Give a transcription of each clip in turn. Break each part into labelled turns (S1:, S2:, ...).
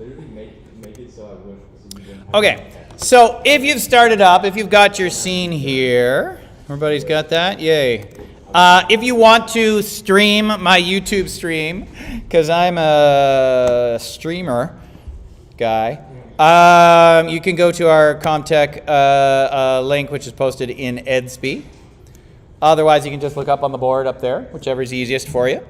S1: literally make it so I wouldn't.
S2: Okay, so if you've started up, if you've got your scene here, everybody's got that? Yay. If you want to stream my YouTube stream, because I'm a streamer guy, you can go to our Comtech link, which is posted in Edsby. Otherwise, you can just look up on the board up there, whichever is easiest for you.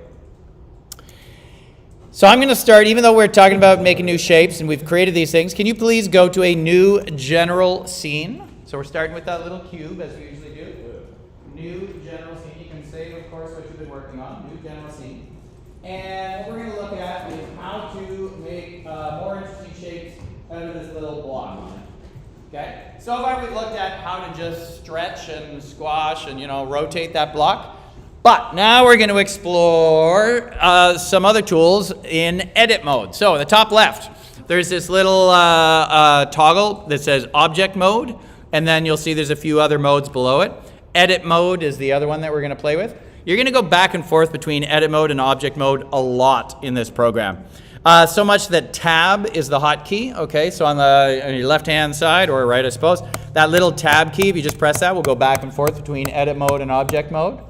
S2: So I'm going to start, even though we're talking about making new shapes and we've created these things, can you please go to a new general scene? So we're starting with that little cube, as we usually do. New general scene. You can save, of course, what you've been working on. New general scene. And what we're going to look at is how to make more interesting shapes out of this little block. Okay? So far we've looked at how to just stretch and squash and, rotate that block. But now we're going to explore some other tools in edit mode. So in the top left, there's this little toggle that says object mode. And then you'll see there's a few other modes below it. Edit mode is the other one that we're going to play with. You're going to go back and forth between edit mode and object mode a lot in this program. So much that tab is the hotkey. Okay, so on your left-hand side, or right, I suppose, that little tab key, if you just press that, will go back and forth between edit mode and object mode.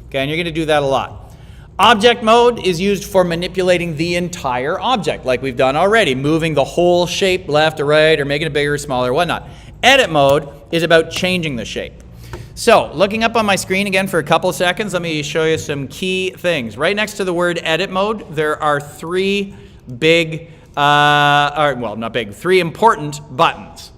S2: Okay, and you're going to do that a lot. Object mode is used for manipulating the entire object, like we've done already, moving the whole shape left or right, or making it bigger or smaller, whatnot. Edit mode is about changing the shape. So, looking up on my screen again for a couple of seconds, let me show you some key things. Right next to the word edit mode, there are three big, not big, three important buttons.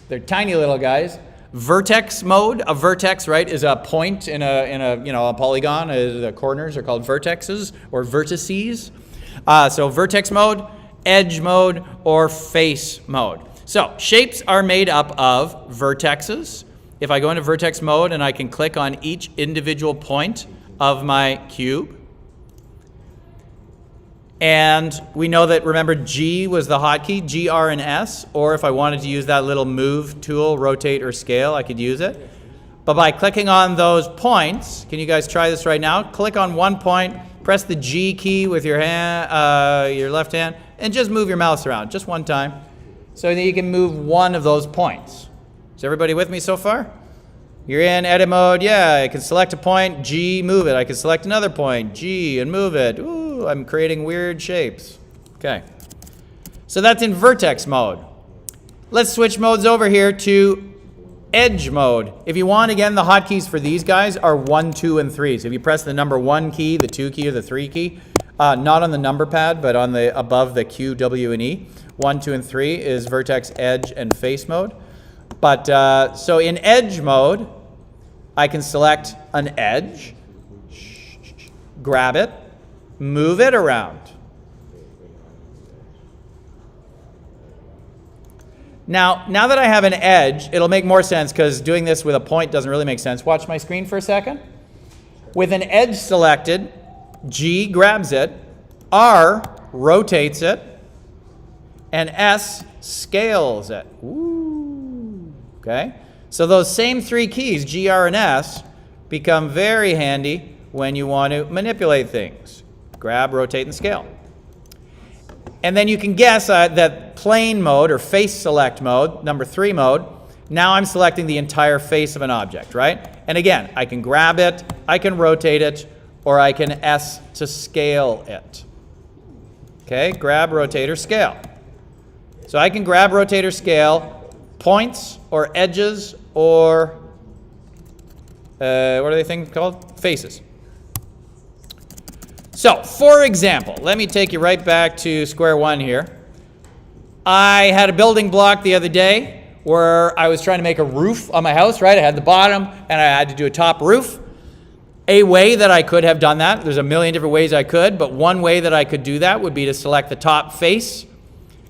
S2: They're tiny little guys. Vertex mode. A vertex, right, is a point in a polygon. The corners are called vertexes or vertices. So vertex mode, edge mode, or face mode. So shapes are made up of vertexes. If I go into vertex mode and I can click on each individual point of my cube, and we know that, remember, G was the hotkey, G, R, and S, or if I wanted to use that little move tool, rotate or scale, I could use it. But by clicking on those points, can you guys try this right now? Click on one point, press the G key with your hand, your left hand, and just move your mouse around, just one time, so that you can move one of those points. Is everybody with me so far? You're in edit mode, yeah, I can select a point, G, move it. I can select another point, G, and move it. Ooh, I'm creating weird shapes. Okay, so that's in vertex mode. Let's switch modes over here to edge mode. If you want, again, the hotkeys for these guys are 1, 2, and 3. So if you press the number 1 key, the 2 key, or the 3 key, not on the number pad, but on the above the Q, W, and E, 1, 2, and 3 is vertex, edge, and face mode. But so in edge mode, I can select an edge, grab it, move it around. Now that I have an edge, it'll make more sense because doing this with a point doesn't really make sense. Watch my screen for a second. With an edge selected, G grabs it, R rotates it, and S scales it. Ooh. Okay? So those same three keys, G, R, and S, become very handy when you want to manipulate things. Grab, rotate, and scale. And then you can guess that plane mode or face select mode, number 3 mode, now I'm selecting the entire face of an object, right? And again, I can grab it, I can rotate it, or I can S to scale it. Okay, grab, rotate, or scale. So I can grab, rotate, or scale points or edges or what are they things called? Faces. So, for example, let me take you right back to square one here. I had a building block the other day where I was trying to make a roof on my house, right? I had the bottom and I had to do a top roof. A way that I could have done that, there's a million different ways I could, but one way that I could do that would be to select the top face,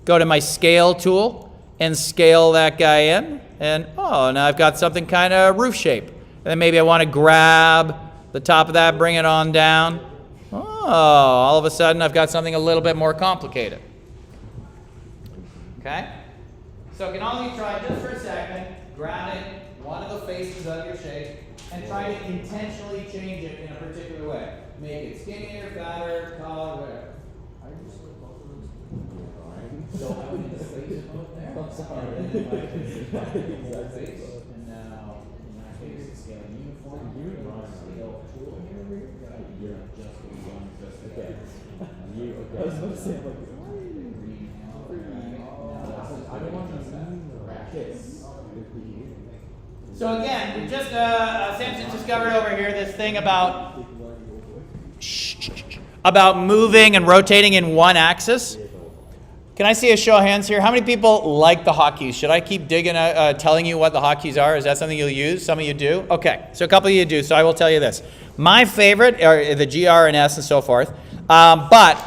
S2: go to my scale tool, and scale that guy in, and now I've got something kind of roof shape. And then maybe I want to grab the top of that, bring it on down. All of a sudden I've got something a little bit more complicated. Okay? So can all of you try just for a second, grabbing one of the faces of your shape and try to intentionally change it in a particular way. Make it skinnier, fatter, taller, whatever. So again, we just Samson discovered over here this thing about moving and rotating in one axis. Can I see a show of hands here? How many people like the hotkeys? Should I keep digging, telling you what the hotkeys are? Is that something you'll use? Some of you do? Okay, so a couple of you do, so I will tell you this. My favorite are the GR and S and so forth, but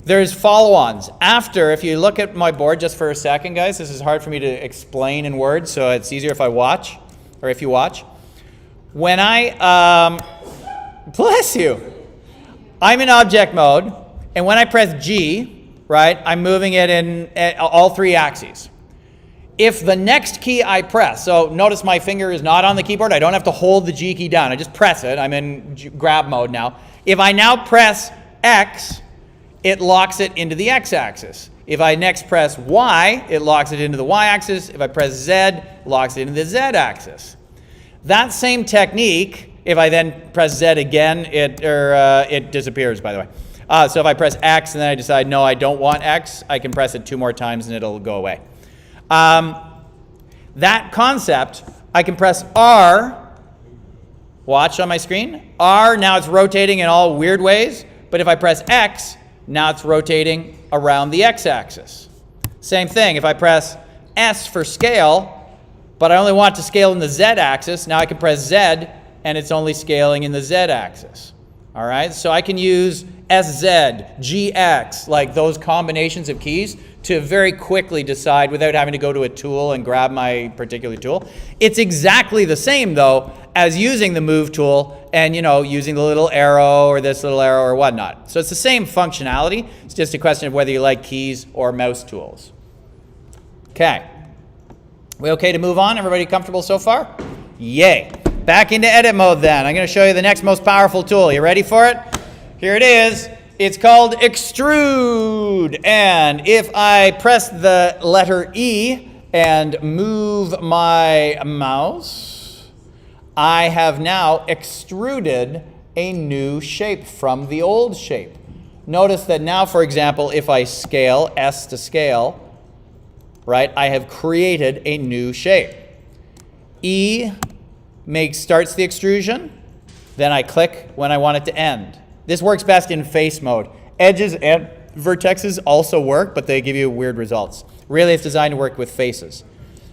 S2: there's follow-ons. After, if you look at my board just for a second, guys, this is hard for me to explain in words, so it's easier if I watch, or if you watch. When I, bless you, I'm in object mode, and when I press G, right, I'm moving it in all three axes. If the next key I press, so notice my finger is not on the keyboard, I don't have to hold the G key down, I just press it, I'm in grab mode now. If I now press X, it locks it into the X axis. If I next press Y, it locks it into the Y axis. If I press Z, it locks it into the Z axis. That same technique, if I then press Z again, it disappears, by the way. So if I press X and then I decide, no, I don't want X, I can press it 2 more times and it'll go away. That concept, I can press R, watch on my screen. R, now it's rotating in all weird ways. But if I press X, now it's rotating around the X axis. Same thing, if I press S for scale, but I only want to scale in the Z axis, now I can press Z and it's only scaling in the Z axis. All right, so I can use SZ, GX, like those combinations of keys to very quickly decide without having to go to a tool and grab my particular tool. It's exactly the same though as using the move tool and using the little arrow or this little arrow or whatnot. So it's the same functionality. It's just a question of whether you like keys or mouse tools. Okay. We okay to move on? Everybody comfortable so far? Yay. Back into edit mode then. I'm going to show you the next most powerful tool. You ready for it? Here it is. It's called Extrude. And if I press the letter E and move my mouse, I have now extruded a new shape from the old shape. Notice that now, for example, if I scale, S to scale, right, I have created a new shape. E starts the extrusion, then I click when I want it to end. This works best in face mode. Edges and vertexes also work, but they give you weird results. Really, it's designed to work with faces.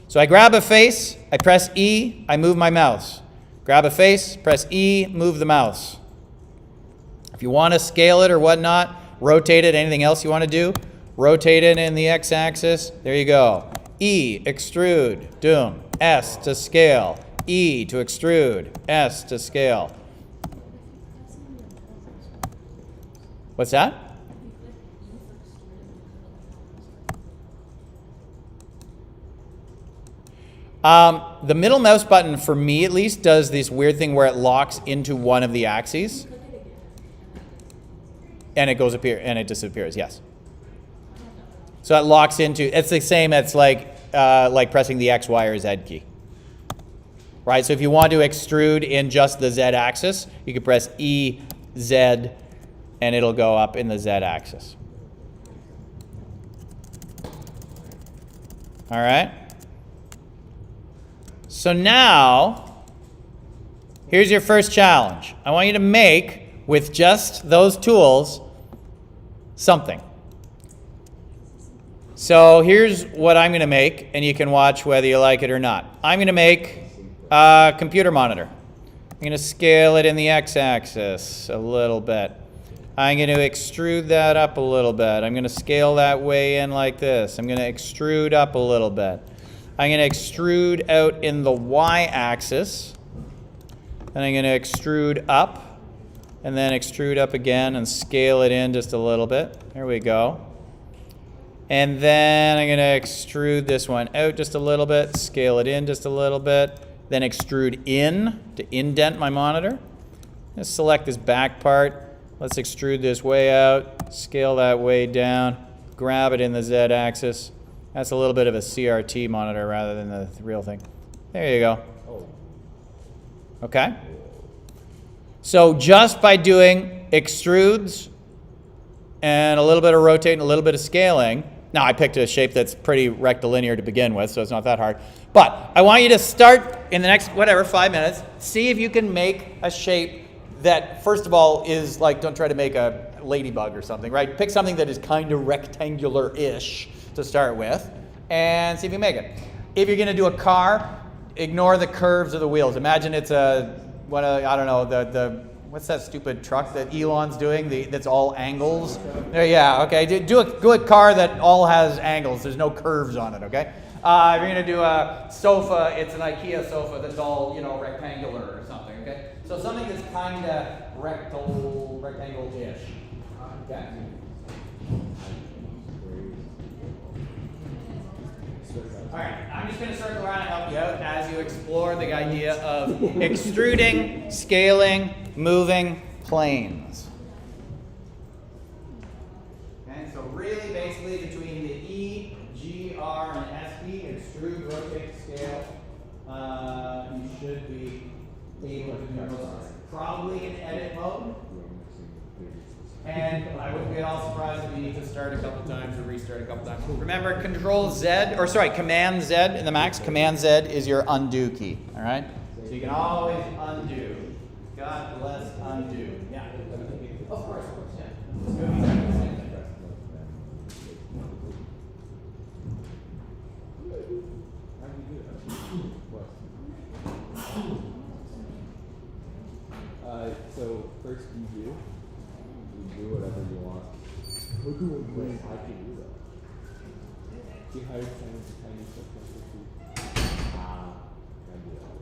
S2: So I grab a face, I press E, I move my mouse. Grab a face, press E, move the mouse. If you want to scale it or whatnot, rotate it, anything else you want to do, rotate it in the x-axis. There you go. E, extrude, doom. S to scale. E to extrude. S to scale. What's that? The middle mouse button, for me at least, does this weird thing where it locks into one of the axes. And it goes up here and it disappears, yes. So it locks into, it's the same, it's like pressing the X, Y, or Z key. Right, so if you want to extrude in just the Z axis, you can press E, Z, and it'll go up in the Z axis. All right. So now, here's your first challenge. I want you to make, with just those tools, something. So here's what I'm going to make, and you can watch whether you like it or not. I'm going to make a computer monitor. I'm going to scale it in the x-axis a little bit. I'm going to extrude that up a little bit. I'm going to scale that way in like this. I'm going to extrude up a little bit. I'm going to extrude out in the y-axis. Then I'm going to extrude up, and then extrude up again and scale it in just a little bit. There we go. And then I'm going to extrude this one out just a little bit, scale it in just a little bit, then extrude in to indent my monitor. Let's select this back part. Let's extrude this way out, scale that way down, grab it in the Z-axis. That's a little bit of a CRT monitor rather than the real thing. There you go. Okay? So just by doing extrudes and a little bit of rotating, a little bit of scaling. Now I picked a shape that's pretty rectilinear to begin with, so it's not that hard. But I want you to start in the next, 5 minutes, see if you can make a shape that, first of all, is like, don't try to make a ladybug or something, right? Pick something that is kind of rectangular-ish to start with, and see if you make it. If you're gonna do a car, ignore the curves of the wheels. Imagine it's I don't know, what's that stupid truck that Elon's doing? That's all angles. Yeah, okay. Do a car that all has angles. There's no curves on it, okay? If you're gonna do a sofa, it's an IKEA sofa that's all, rectangular or something, okay? So something that's kind of rectangle-ish. Okay. All right, I'm just going to circle around and help you out as you explore the idea of extruding, scaling, moving planes. Okay, so really basically between the E, G, R, and SP, extrude, rotate, scale, you should be able to do those. Probably in edit mode. And I wouldn't be at all surprised if you need to start a couple times or restart a couple times. Remember, Command Z in the Macs. Command Z is your undo key. All right. So you can always undo. God bless undo. Yeah. Of course. Yeah.
S1: So first you do whatever you want. We're doing great. I can do that. See how you're trying to tiny stuff I do that.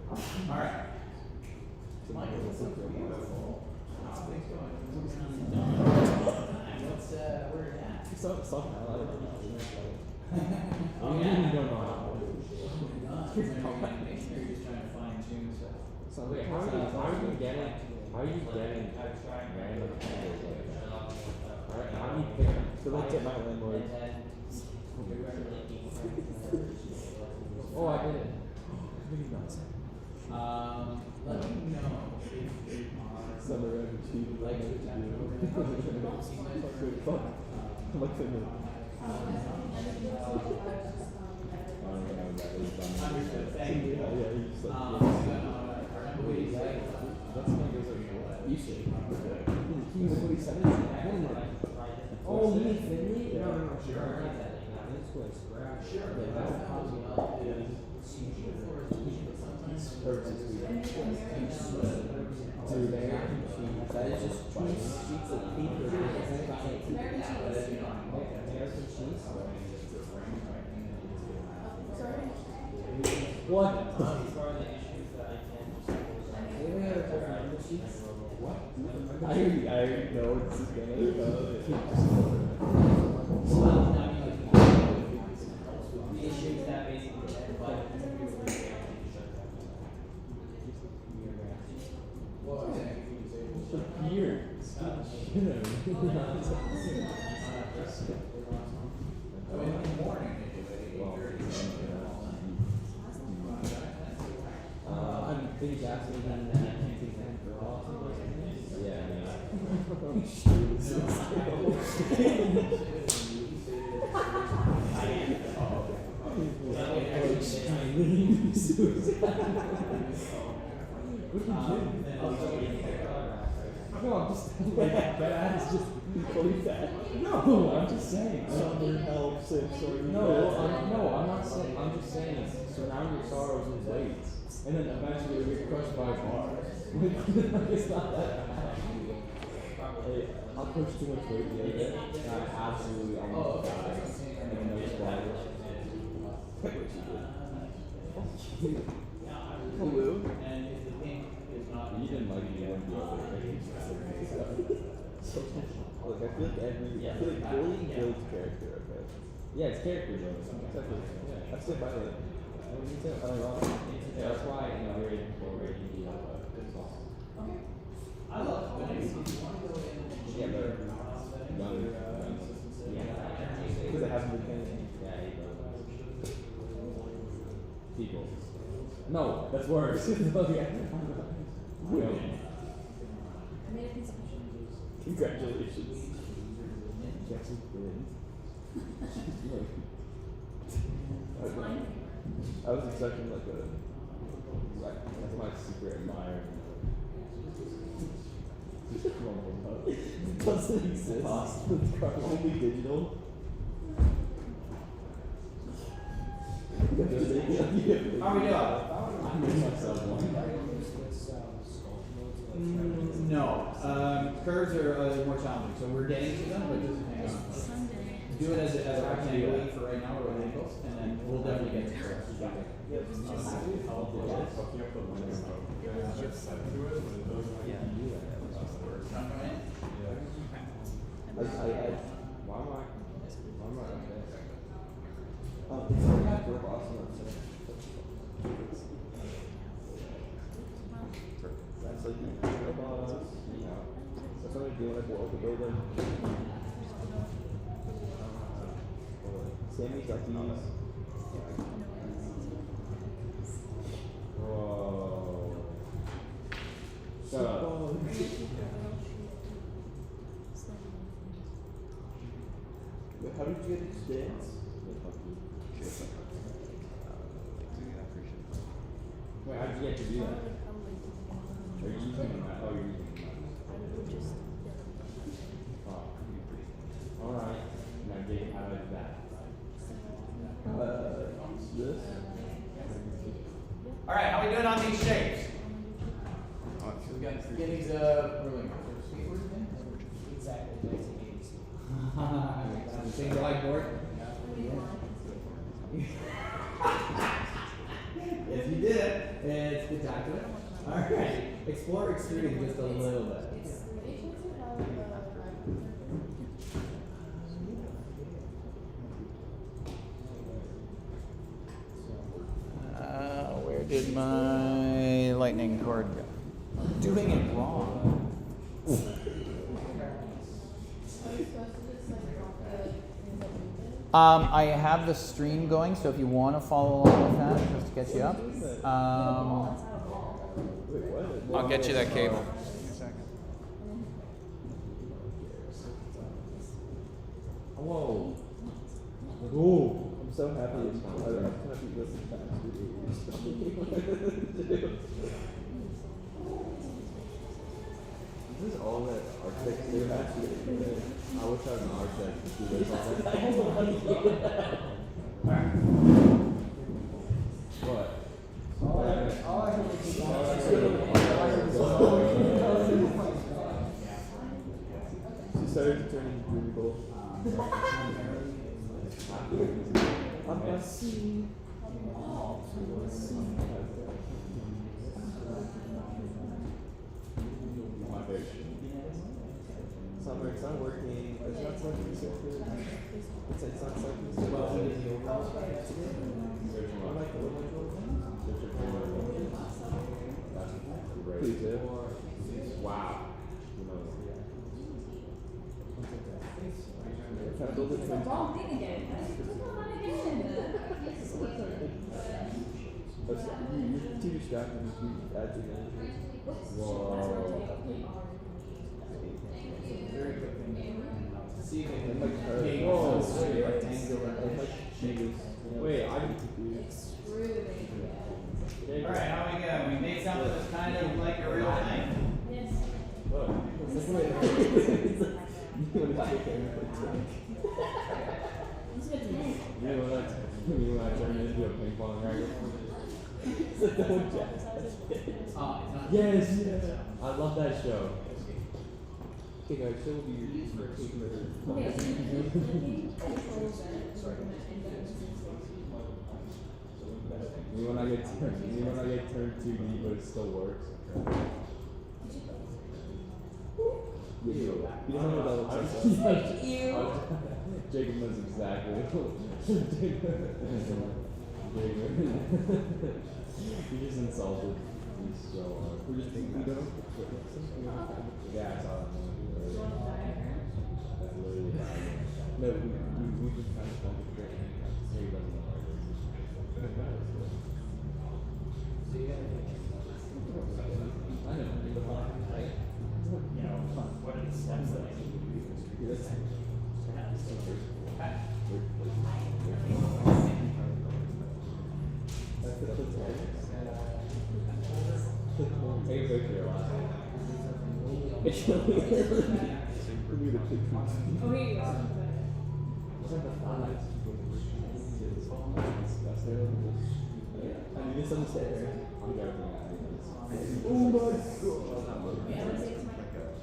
S2: All right.
S1: Michael, what's up there?
S2: How's things going? What's where are you at?
S1: Somehow, I don't know.
S2: Oh,
S1: I really don't know how.
S2: You're just trying to fine tune stuff.
S1: So wait, how are you getting random angles like that? Alright, how do you pick them? So let's get my landlord. Oh, I did it. Really nuts.
S2: Let me know if
S1: Some around the cheap like to do. Good fuck. Look at me.
S2: Understood. Thank you.
S1: Yeah, you just like, that's my goes like, you say. He was what he said. Oh, you mean Finley? No, sure. This was scratch. Sure. Dude, that is just two sheets of paper. American cheese? What? I already know it's gonna go. Here. I'm big asshole and I can't take that for all. Yeah, no, I'm just like that is just fully fat. No, I'm just saying. Summer helps it. No, I'm not saying. I'm just saying. Surround your sorrows with weights, and then eventually you'll get crushed by bars. It's not that bad. Hey, I'll push too much weight the other day, and I absolutely almost died. And no squat. What you did? Hello? You didn't like me when you were Look, I feel like bullying builds character, okay? Yeah, it's character building. Exactly. Yeah, I stood by that. I don't know. Yeah, that's why, you're able to go rating the okay. I love it. Yeah, but haven't been paying. Yeah, he does. People. No, that's worse. Women. Congratulations. Yes, you did. I was expecting like that's my secret admirer. Doesn't exist. It's probably digital.
S2: How are we doing?
S1: I made myself one.
S2: No. Curves are more challenging, so we're getting to them, but just hang on. Do it as a rectangle for right now, or an angle, and then we'll definitely get to curves.
S1: Why am I okay? It's not for Boston. That's like that's what I do when I blow up the building. Sammy Duckies. Whoa. Shut up. Wait, how did you get this dance? Wait, how did you get to do that? Are you using that? Oh, you're using that. Oh. Alright. Now get out of that. This?
S2: Alright, how are we doing on these shapes? So we got these ruling.
S3: Exactly, 1980s.
S2: Same whiteboard? Yes, you did it. It's spectacular. Alright. Explore extruding just a little bit. Where did my lightning cord go? I'm doing it wrong. I have the stream going, so if you want to follow along with that, just to get you up, I'll get you that cable.
S1: Whoa. Ooh. I'm so happy it's not. I'm happy this is fast. This is all that architects do. Actually, I wish I was an architect to do this all that. What? She started turning Google. I'm gonna see. Summer, it's not working. It's not something super. It's not something super. I like the Please do. Wow. Can I build it from
S4: Wrong thing again. Click on that again.
S1: You're too distracted if you add to that. Whoa.
S2: Very quick thing. See if it
S1: I'm
S2: can
S1: like,
S2: make
S1: whoa,
S2: straight rectangular.
S1: I'm like, Jesus. Wait, I'm confused.
S2: Alright, how we go? We made something that's kind of like a real thing.
S4: Yes.
S1: Look. You want to take care of you want to turn it into a ping pong racket? Yes, yes. I love that show. Okay, guys, so will be your when I get turned 2D, but it still works. You don't know what that looks like. Jacob knows exactly. He just insulted me so hard. We're just thinking about it. Yeah, I saw that. That's literally bad. No, we just kind of found it great. So he doesn't know what it is. I know, the line, right?
S3: You know, what are the steps that I need to do?
S1: Yes. That's the clip hold. Take a picture of it. It's really weird. For me to pick
S4: Oh, here you go.
S1: It's like the thighs. That's there. I mean, it's on the stairs. I'm joking. Oh my god.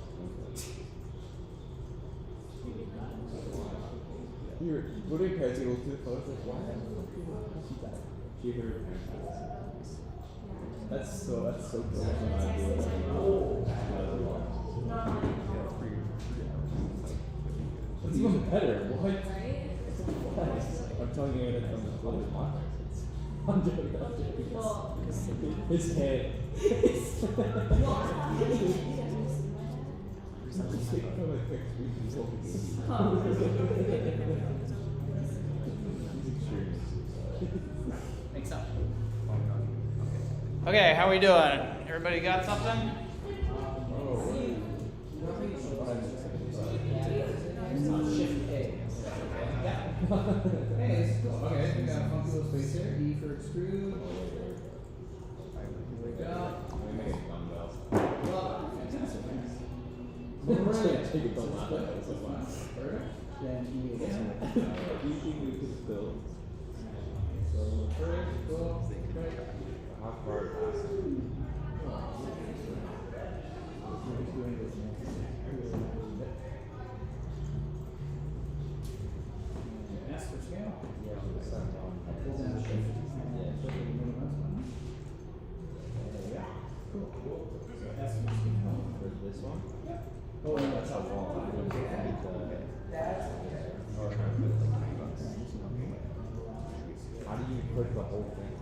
S1: Here, what are your parents able to do the photos? Like, why? She died. She hurt her parents. That's so cool. That's an idea. That's even better. What? I'm telling you that from the floor of my parents. I'm joking.
S4: Well,
S1: His head. I'm just taking from my picture. He's
S2: Think so. Okay, how we doing? Everybody got something?
S3: Shift A. Hey, this is cool. Okay, we got a funky little space here. E for extrude. Here we go. Well, fantastic. Brilliant.
S1: Take it from that.
S3: Then E again.
S1: Cool. How far past?
S3: S for scale.
S1: Yeah,
S3: Pull down shift. Yeah, shift and move on. There we go. Cool. So S for scale.
S1: for this one.
S3: Oh, no, that's not wall.
S1: How do you put the whole thing?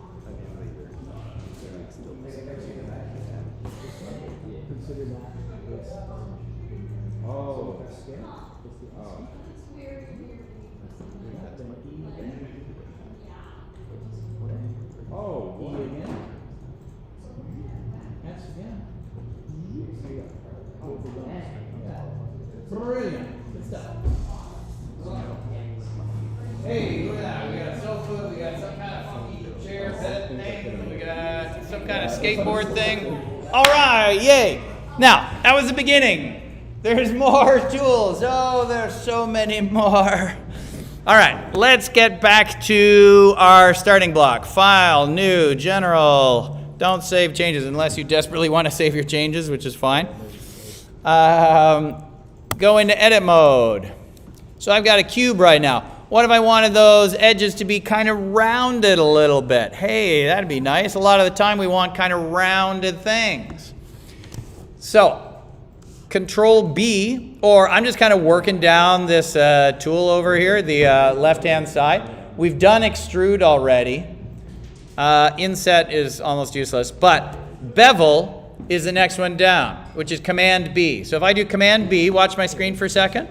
S3: Consider that.
S1: Oh.
S3: Scale.
S1: Oh.
S3: Then E again.
S1: Oh,
S3: E
S1: what?
S3: again. S again. There you go. Oh, for the yeah. Brilliant. Good stuff.
S2: Hey, look at that. We got sofa, we got some kind of funky chair bed thing, we got some kind of skateboard thing. All right, yay. Now, that was the beginning. There's more tools. Oh, there's so many more. All right, let's get back to our starting block. File, new, general. Don't save changes unless you desperately want to save your changes, which is fine. Go into edit mode. So I've got a cube right now. What if I wanted those edges to be kind of rounded a little bit? Hey, that'd be nice. A lot of the time we want kind of rounded things. So, Control B, or I'm just kind of working down this tool over here, the left-hand side. We've done extrude already. Inset is almost useless, but bevel is the next one down, which is Command B. So if I do Command B, watch my screen for a second.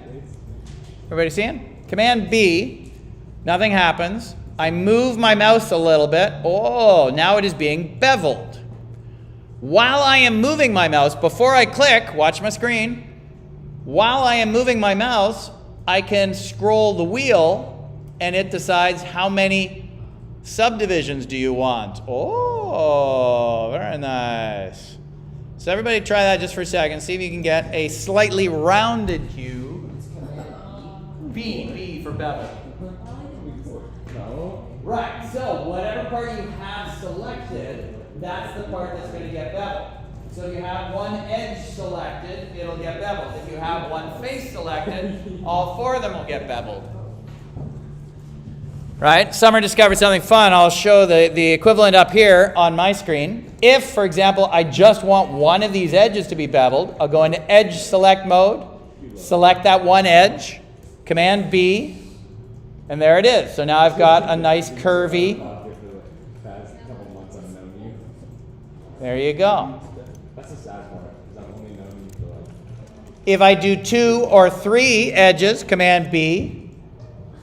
S2: Everybody seeing? Command B, nothing happens. I move my mouse a little bit. Oh, now it is being beveled. While I am moving my mouse, before I click, watch my screen. While I am moving my mouse, I can scroll the wheel and it decides how many subdivisions do you want. Oh, very nice. So everybody try that just for a second. See if you can get a slightly rounded cube. B for bevel.
S1: No.
S2: Right, so whatever part you have selected, that's the part that's going to get beveled. So if you have one edge selected, it'll get beveled. If you have one face selected, all four of them will get beveled. Right? Summer discovered something fun. I'll show the equivalent up here on my screen. If, for example, I just want one of these edges to be beveled, I'll go into edge select mode, select that one edge, Command B, and there it is. So now I've got a nice curvy. There you go.
S1: That's the sad part, because I've only known you for like...
S2: If I do 2 or 3 edges, Command B,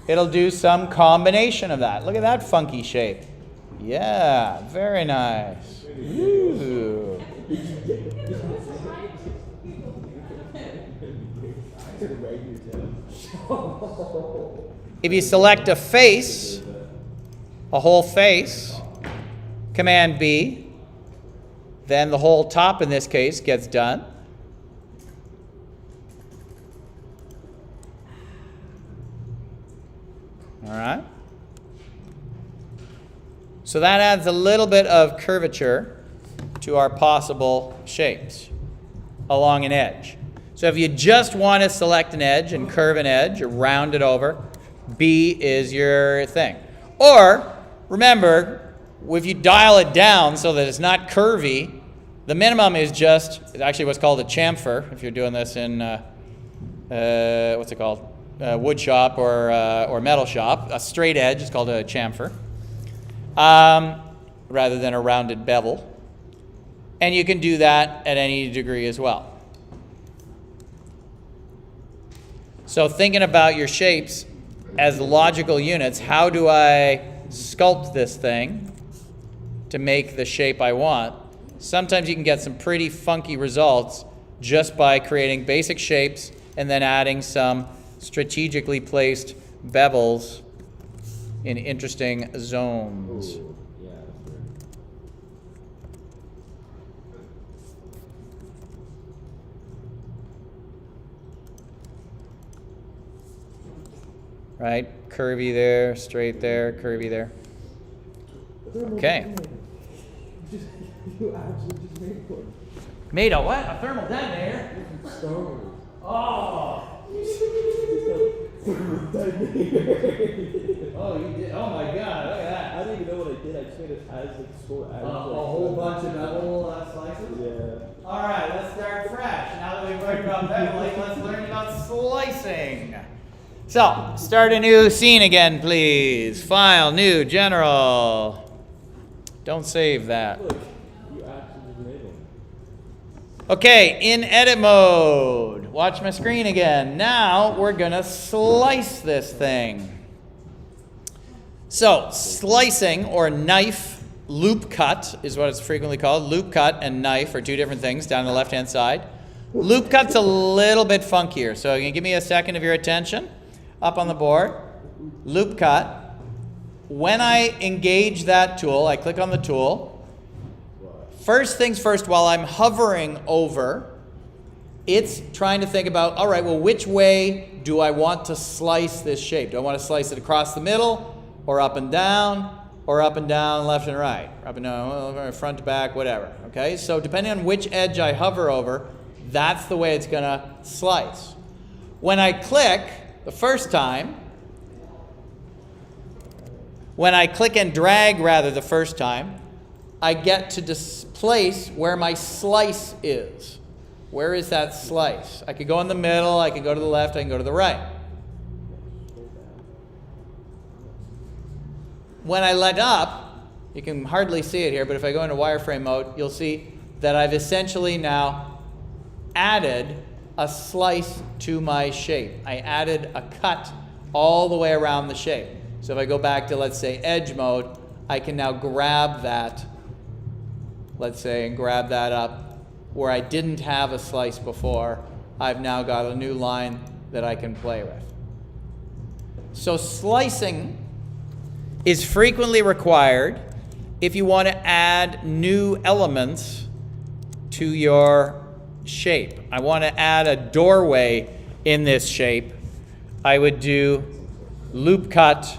S2: it'll do some combination of that. Look at that funky shape. Yeah, very nice. Ooh. If you select a face, a whole face, Command B, then the whole top in this case gets done. All right. So that adds a little bit of curvature to our possible shapes along an edge. So if you just want to select an edge and curve an edge or round it over, B is your thing. Or, remember, if you dial it down so that it's not curvy, the minimum is just, actually what's called a chamfer, if you're doing this in, what's it called? Wood shop or metal shop. A straight edge is called a chamfer, rather than a rounded bevel. And you can do that at any degree as well. So thinking about your shapes as logical units, how do I sculpt this thing to make the shape I want? Sometimes you can get some pretty funky results just by creating basic shapes and then adding some strategically placed bevels in interesting zones.
S1: Ooh, yeah, that's weird.
S2: Right? Curvy there, straight there, curvy there. Okay.
S1: You actually just made one.
S2: Made a what? A thermal detonator?
S1: Stars.
S2: Oh! Oh, you did. Oh my God! Look at that.
S1: I don't even know what I did. I just made it as like score.
S2: A whole bunch of bevel slices.
S1: Yeah.
S2: All right, let's start fresh. Now that we've learned about beveling, let's learn about slicing. So, start a new scene again, please. File, new, general. Don't save that.
S1: Look, you actually just made one.
S2: Okay, in edit mode. Watch my screen again. Now we're gonna slice this thing. So, slicing or knife loop cut is what it's frequently called. Loop cut and knife are two different things down the left-hand side. Loop cut's a little bit funkier, so you can give me a second of your attention. Up on the board, loop cut. When I engage that tool, I click on the tool. First things first, while I'm hovering over, it's trying to think about, all right, well, which way do I want to slice this shape? Do I want to slice it across the middle, or up and down, left and right? Up and down, front to back, whatever, okay? So depending on which edge I hover over, that's the way it's gonna slice. When I click the first time, when I click and drag rather the first time, I get to displace where my slice is. Where is that slice? I could go in the middle, I can go to the left, I can go to the right. When I let up, you can hardly see it here, but if I go into wireframe mode, you'll see that I've essentially now added a slice to my shape. I added a cut all the way around the shape. So if I go back to, let's say, edge mode, I can now grab that, let's say, and grab that up where I didn't have a slice before. I've now got a new line that I can play with. So slicing is frequently required if you want to add new elements to your shape. I want to add a doorway in this shape. I would do loop cut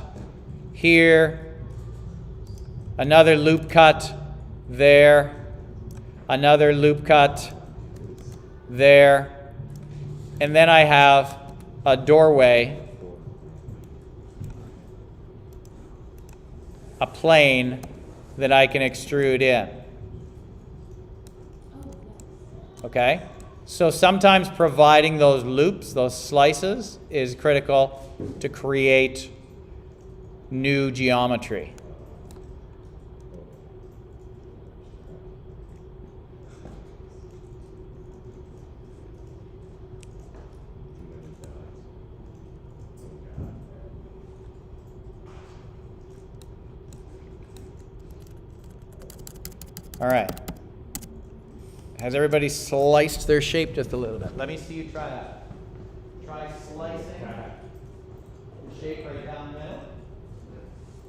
S2: here, another loop cut there, another loop cut there, and then I have a doorway, a plane that I can extrude in. Okay? So sometimes providing those loops, those slices, is critical to create new geometry. All right. Has everybody sliced their shape just a little bit? Let me see you try that. Try slicing the shape right down the middle.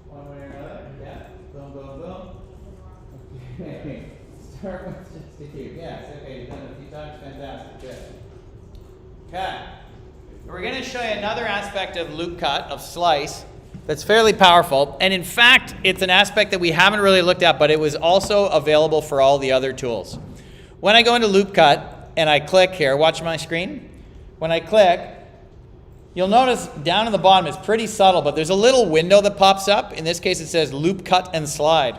S2: One way or another. Yeah. Boom, boom, boom. Okay. Start with just the cube. Yes, okay, you've done it a few times. Fantastic. Good. Okay. We're going to show you another aspect of loop cut, of slice, that's fairly powerful. And in fact, it's an aspect that we haven't really looked at, but it was also available for all the other tools. When I go into loop cut and I click here, watch my screen. When I click, you'll notice down in the bottom it's pretty subtle, but there's a little window that pops up. In this case, it says loop cut and slide.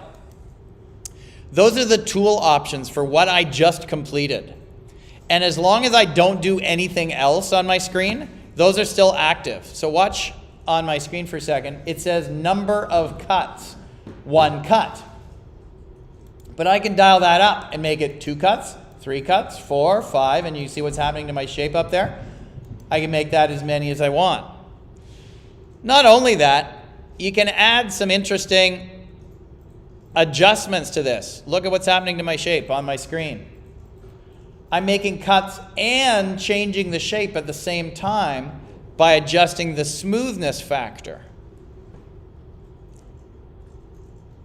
S2: Those are the tool options for what I just completed. And as long as I don't do anything else on my screen, those are still active. So watch on my screen for a second. It says number of cuts, 1 cut. But I can dial that up and make it 2 cuts, 3 cuts, 4, 5, and you see what's happening to my shape up there? I can make that as many as I want. Not only that, you can add some interesting adjustments to this. Look at what's happening to my shape on my screen. I'm making cuts and changing the shape at the same time by adjusting the smoothness factor.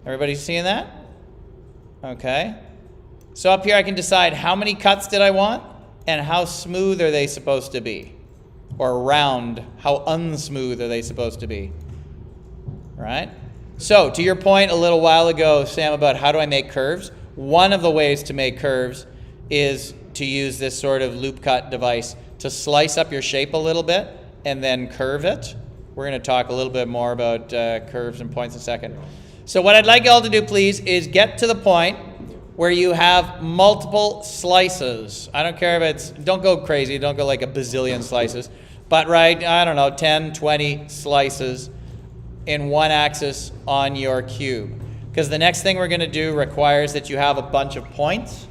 S2: Everybody seeing that? Okay. So up here I can decide how many cuts did I want and how smooth are they supposed to be. Or round, how unsmooth are they supposed to be. Right? So to your point a little while ago, Sam, about how do I make curves? One of the ways to make curves is to use this sort of loop cut device to slice up your shape a little bit and then curve it. We're going to talk a little bit more about curves and points in a second. So what I'd like you all to do, please, is get to the point where you have multiple slices. I don't care if it's, don't go crazy, don't go like a bazillion slices, but right, I don't know, 10, 20 slices in one axis on your cube. Because the next thing we're going to do requires that you have a bunch of points.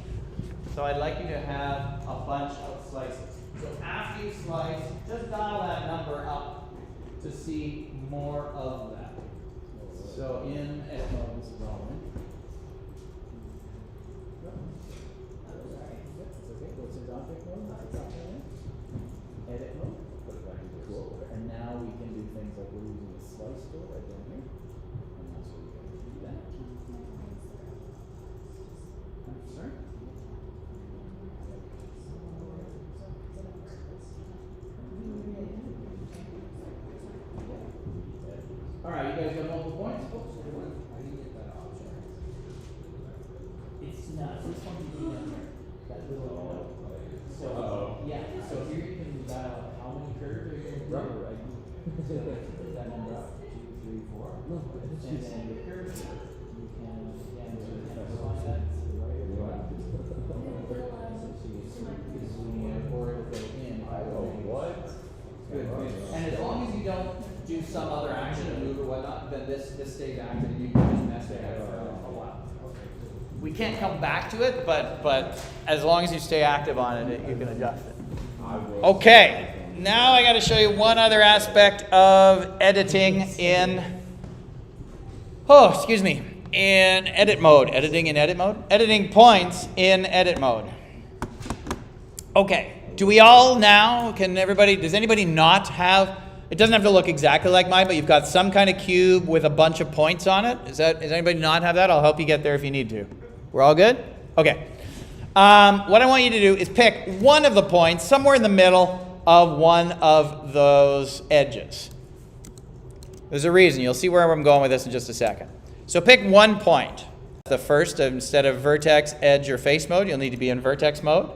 S2: So I'd like you to have a bunch of slices. So after you slice, just dial that number up to see more of that. So in edit mode, this is all in. Edit mode. Cool. And now we can do things like we're using the slice tool right down here. And that's what we're going to do that. Sorry? All right, you guys got multiple points? I didn't get that option. It's not, this one you do down here. That little, so, yeah, so here you can dial how many curves are you going to do? Right. So put that number up, 2, 3, 4. And then your curve, you can, again, slide that to the right or the left. So you zoom in or it'll go in. What? Good, good. And as long as you don't do some other action, a move or whatnot, then this stays active and you can just mess with it for a while. We can't come back to it, but as long as you stay active on it, you can adjust it. Okay, now I got to show you one other aspect of editing in, in edit mode. Editing in edit mode? Editing points in edit mode. Okay, do we all now, does anybody not have, it doesn't have to look exactly like mine, but you've got some kind of cube with a bunch of points on it. Does anybody not have that? I'll help you get there if you need to. We're all good? Okay. What I want you to do is pick one of the points somewhere in the middle of one of those edges. There's a reason. You'll see where I'm going with this in just a second. So pick one point. The first, instead of vertex, edge, or face mode, you'll need to be in vertex mode.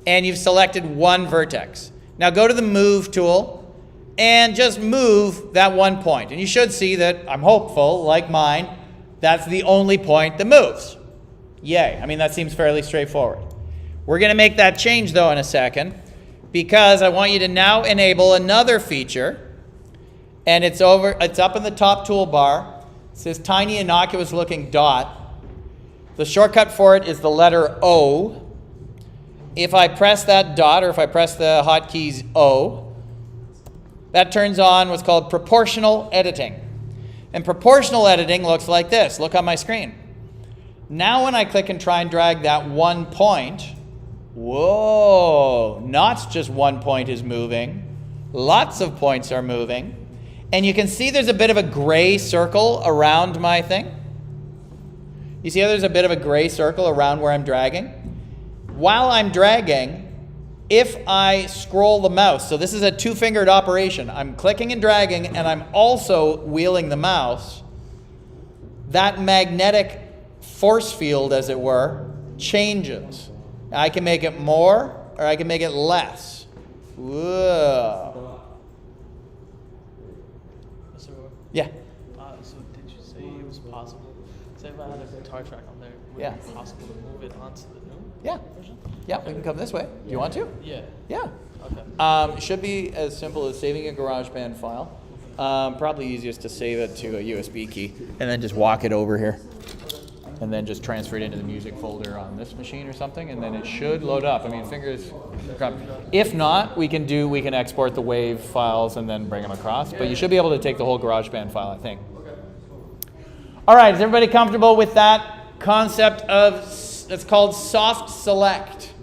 S2: And you've selected one vertex. Now go to the move tool and just move that one point. And you should see that I'm hopeful, like mine, that's the only point that moves. Yay. I mean, that seems fairly straightforward. We're going to make that change, though, in a second, because I want you to now enable another feature. And it's up in the top toolbar. It says tiny innocuous looking dot. The shortcut for it is the letter O. If I press that dot, or if I press the hotkeys O, that turns on what's called proportional editing. And proportional editing looks like this. Look on my screen. Now when I click and try and drag that one point, whoa, not just one point is moving. Lots of points are moving. And you can see there's a bit of a gray circle around my thing. You see how there's a bit of a gray circle around where I'm dragging? While I'm dragging, if I scroll the mouse, so this is a two-fingered operation. I'm clicking and dragging, and I'm also wheeling the mouse. That magnetic force field, as it were, changes. I can make it more, or I can make it less. Whoa.
S5: So,
S2: Yeah.
S5: so did you say it was possible? Say if I had a guitar track on there, would
S2: Yeah.
S5: it be possible to move it onto the new
S2: Yeah.
S5: version?
S2: Yeah, we can come this way. Do you want to?
S5: Yeah.
S2: Yeah.
S5: Okay.
S2: It should be as simple as saving a GarageBand file. Probably easiest to save it to a USB key and then just walk it over here. And then just transfer it into the music folder on this machine or something, and then it should load up. I mean, fingers crossed. If not, we can export the WAV files and then bring them across. But you should be able to take the whole GarageBand file, I think. All right, is everybody comfortable with that concept of, it's called soft select?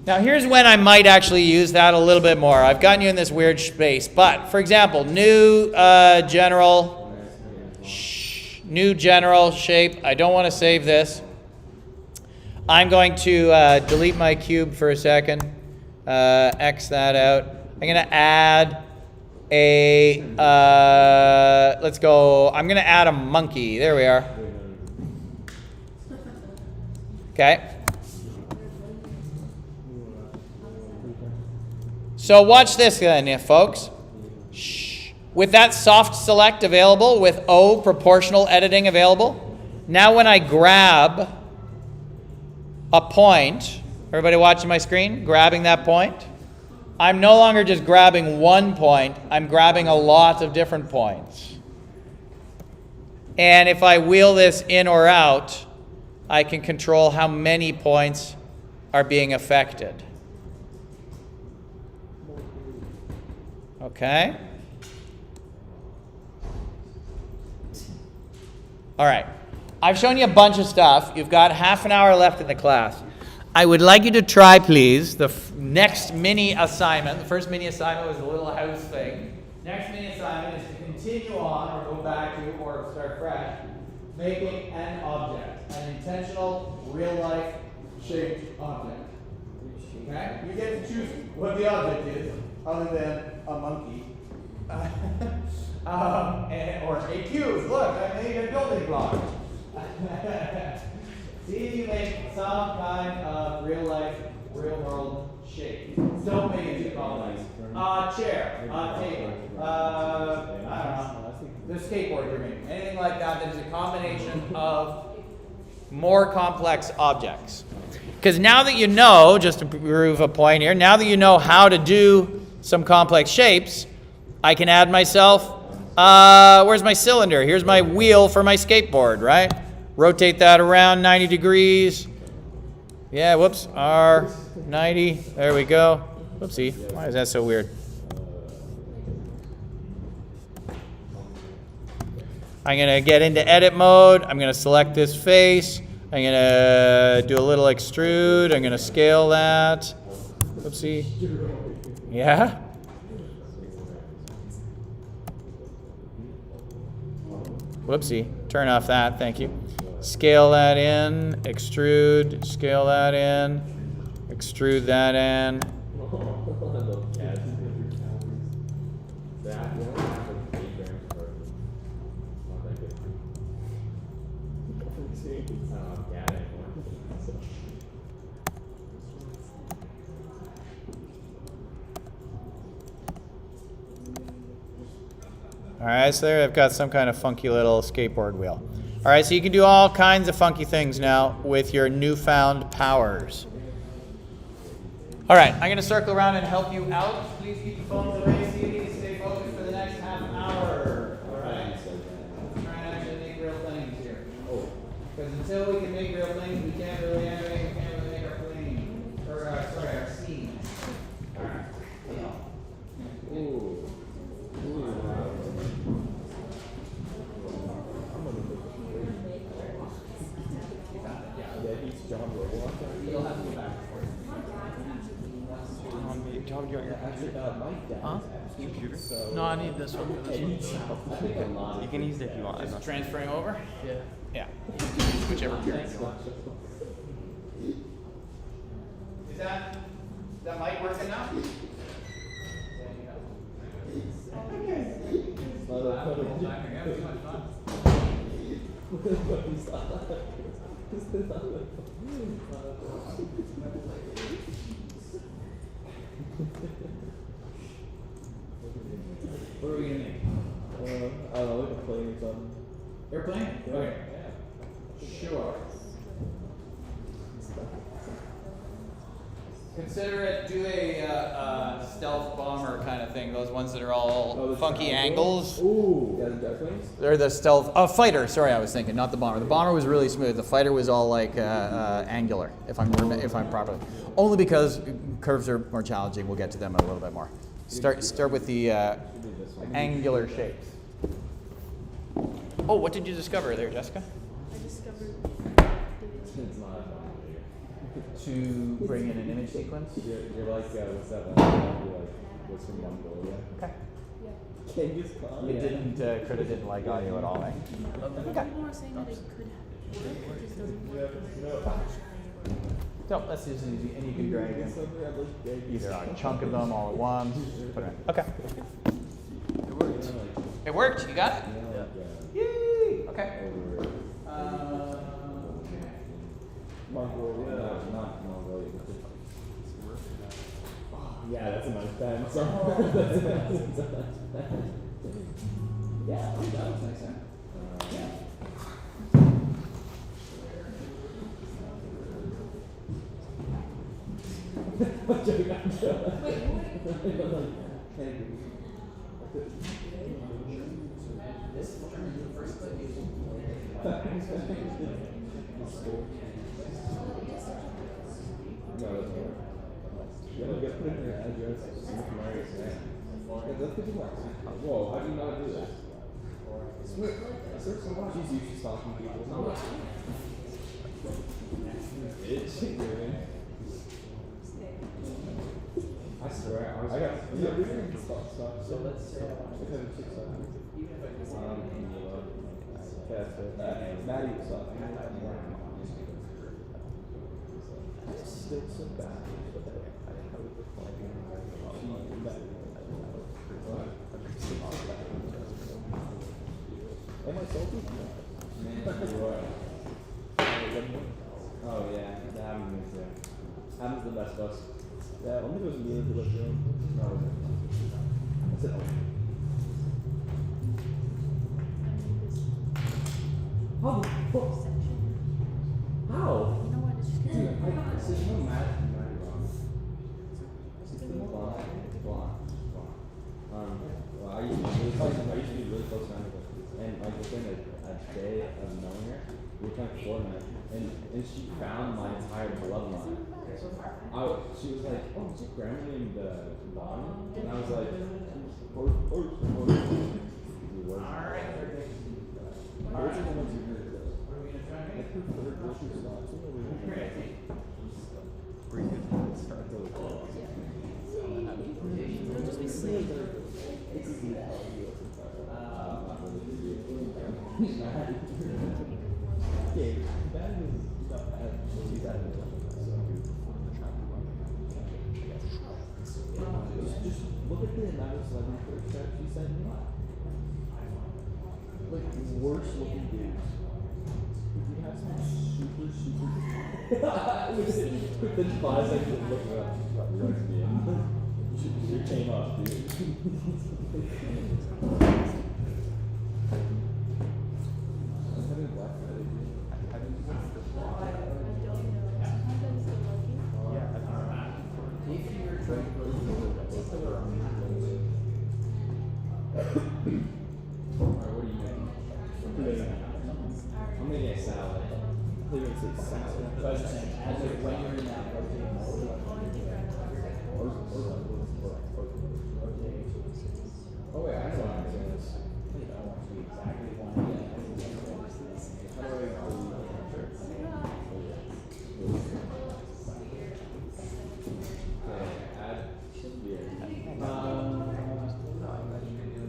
S2: Now here's when I might actually use that a little bit more. I've gotten you in this weird space, but for example, new general shape. I don't want to save this. I'm going to delete my cube for a second, X that out. I'm going to add a, let's go, I'm going to add a monkey. There we are. Okay. So watch this then, folks. Shh. With that soft select available, with O proportional editing available, now when I grab a point, everybody watching my screen, grabbing that point, I'm no longer just grabbing one point, I'm grabbing a lot of different points. And if I wheel this in or out, I can control how many points are being affected. Okay? All right. I've shown you a bunch of stuff. You've got half an hour left in the class. I would like you to try, please, the next mini assignment. The first mini assignment was a little house thing. Next mini assignment is to continue on, or go back to, or start fresh, making an object, an intentional, real-life shaped object. Okay? You get to choose what the object is, other than a monkey. Or a cube. Look, I made a building block. See if you make some kind of real-life, real-world shape. Don't make it too complex. Chair, table, I don't know, the skateboard you're making. Anything like that that is a combination of more complex objects. Because now that you know, just to prove a point here, now that you know how to do some complex shapes, I can add myself, where's my cylinder? Here's my wheel for my skateboard, right? Rotate that around 90 degrees. Yeah, whoops, R90, there we go. Whoopsie, why is that so weird? I'm gonna get into edit mode. I'm gonna select this face. I'm gonna do a little extrude. I'm gonna scale that. Whoopsie. Yeah? Whoopsie, turn off that, thank you. Scale that in, extrude, scale that in, extrude that in. All right, so there I've got some kind of funky little skateboard wheel. All right, so you can do all kinds of funky things now with your newfound powers. All right, I'm going to circle around and help you out. Please keep your phones away so you can stay focused for the next half hour. All right? Let's try and actually make real things here. Because until we can make real things, we can't really animate, we can't really make our plane, or our scene. All right.
S5: Huh? Computer? No, I need this one. This one.
S6: You can use it if you want.
S2: Just transferring over?
S5: Yeah.
S2: Yeah. Whichever period you want. Is that mic working now? What are we gonna make?
S3: I don't know, like a plane or something.
S2: Airplane? Okay. Sure. Consider it, do a stealth bomber kind of thing, those ones that are all funky angles.
S3: Ooh, yeah, the jet planes?
S2: They're the stealth, fighter, sorry I was thinking, not the bomber. The bomber was really smooth, the fighter was all like angular, if I'm properly. Only because curves are more challenging, we'll get to them a little bit more. Start with the angular shapes. Oh, what did you discover there, Jessica?
S4: I discovered
S2: To bring in an image sequence?
S3: You're like, what's that one? You're like, what's from Mongolia?
S2: Okay.
S3: Genghis Khan?
S2: It didn't, Critter didn't like audio at all, eh?
S4: people are saying that it could work, it just doesn't work.
S2: So that's just easy, and you can drag in either a chunk of them all at once. Put it in. Okay.
S5: It worked.
S2: It worked. You got it. Yay! Okay.
S3: Mongolia? No, not Mongolia. Yeah, that's a nice pen. Yeah, that was nice, huh? Yeah. Whoa, how do you not do that? She's used to stalking people. I swear, I got. So let's say. Maddie was talking. It's still so bad. Am I salty? Oh yeah, that happened to me too. Happens the best of us. Yeah, I don't think it was me who lived in. No, it wasn't. I said, oh. How?
S4: You know what? It's just
S3: Dude, I said, no matter. Well, I used to be really close friends with her. And like within a day of knowing her, we were playing Fortnite, and she found my entire bloodline. She was like, oh, is your grandma named Vaughn? And I was like, Just look at the amount of celebrity pictures she sent me. Like, worst looking dudes. You have some super. Within 5 seconds of looking up, lesbian. You came up, dude. I'm having Black Friday, dude.
S4: I don't know. Sometimes I'm still lucky.
S3: Alright, what are you making? I'm making a salad. I think it's a salad.
S1: So I was just saying, as of when you're in that rotating mode,
S3: Oh wait, I know what I'm doing this.
S1: you don't want to be exactly one.
S3: How do I add beer?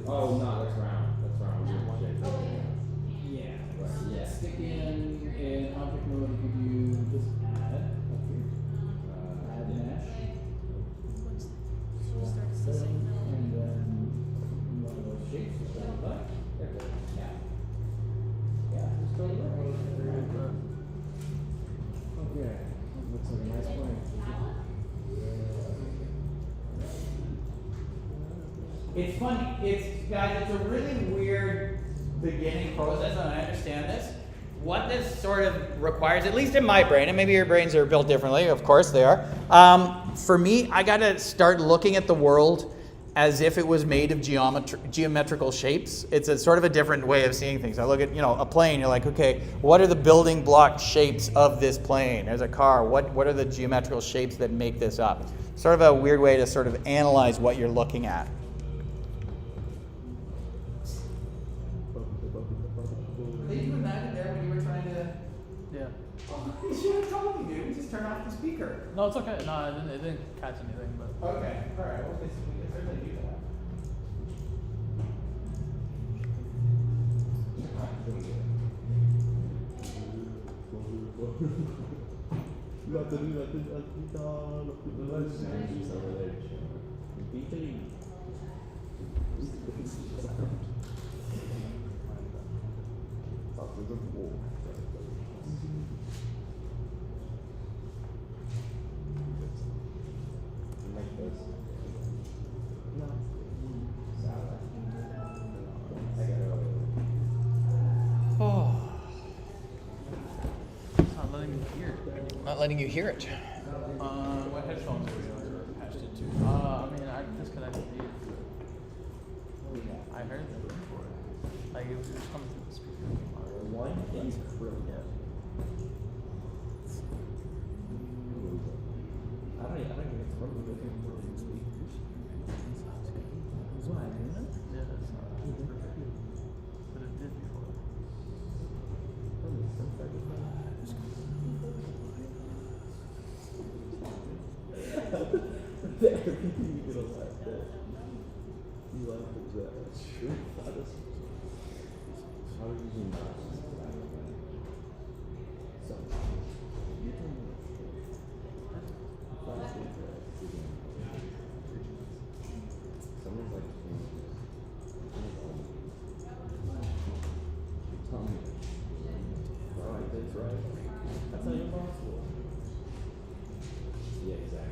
S3: Oh no, that's round. That's round.
S1: Yeah.
S3: Right, yeah.
S1: Stick in object mode, you can do just add up here. Add mesh.
S4: Once she starts to sing
S1: And then one of those shapes, just go to the left. Yeah. Yeah, just go to the left. Okay. Looks like a nice plane.
S2: It's funny. It's a really weird beginning process, and I understand this. What this sort of requires, at least in my brain, and maybe your brains are built differently, of course they are. For me, I got to start looking at the world as if it was made of geometrical shapes. It's a sort of a different way of seeing things. I look at, a plane, you're like, okay, what are the building block shapes of this plane? There's a car, what are the geometrical shapes that make this up? Sort of a weird way to sort of analyze what you're looking at. Did you imagine there when you were trying to...
S5: Yeah.
S2: Oh, you should have told me, dude. Just turn off the speaker.
S5: No, it's okay. No, it didn't catch anything, but.
S2: Okay, alright, well, we can certainly do that. Oh.
S5: It's not letting me hear it.
S2: Not letting you hear it.
S5: What headphones are you attached it to? I mean, I disconnected these. I heard them before. Like, it was coming through the speaker.
S3: One in
S5: Yeah.
S3: I don't even remember looking for it.
S5: Yeah, that's not. But it did before.
S3: Everything you did on that day. You like that. That's true. That is. How did you not? So. You can. Someone's like. Tell me. Right, that's right. That's not impossible. Yeah, exactly.